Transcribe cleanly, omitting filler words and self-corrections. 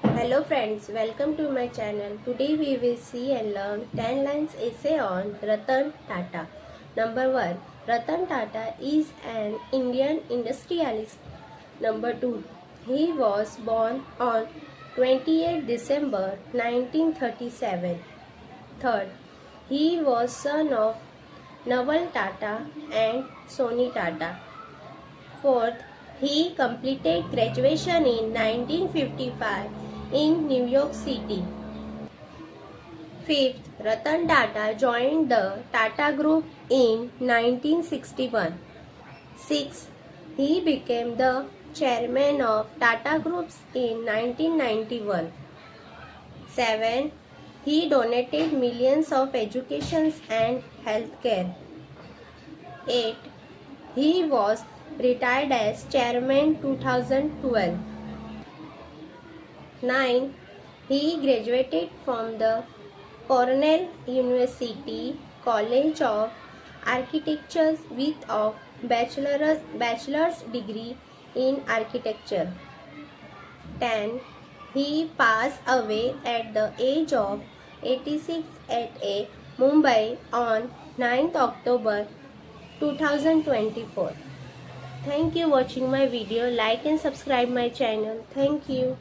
Hello friends, welcome to my channel. Today we will see and learn 10 lines essay on Ratan Tata. Number 1. Ratan Tata is an Indian industrialist. Number 2. He was born on 28 December 1937. Third, he was son of Naval Tata and Soni Tata. Fourth, he completed graduation in 1955 in New York City. Fifth, Ratan Tata joined the Tata Group in 1961. Sixth, he became the chairman of Tata Groups in 1991. 7. He donated millions of educations and healthcare. 8. He was retired as chairman 2012. 9. He graduated from the Cornell University College of Architecture with a bachelor's degree in architecture. 10. He passed away at the age of 86 at a Mumbai on 9th October 2024. Thank you watching my video. Like and subscribe my channel. Thank you.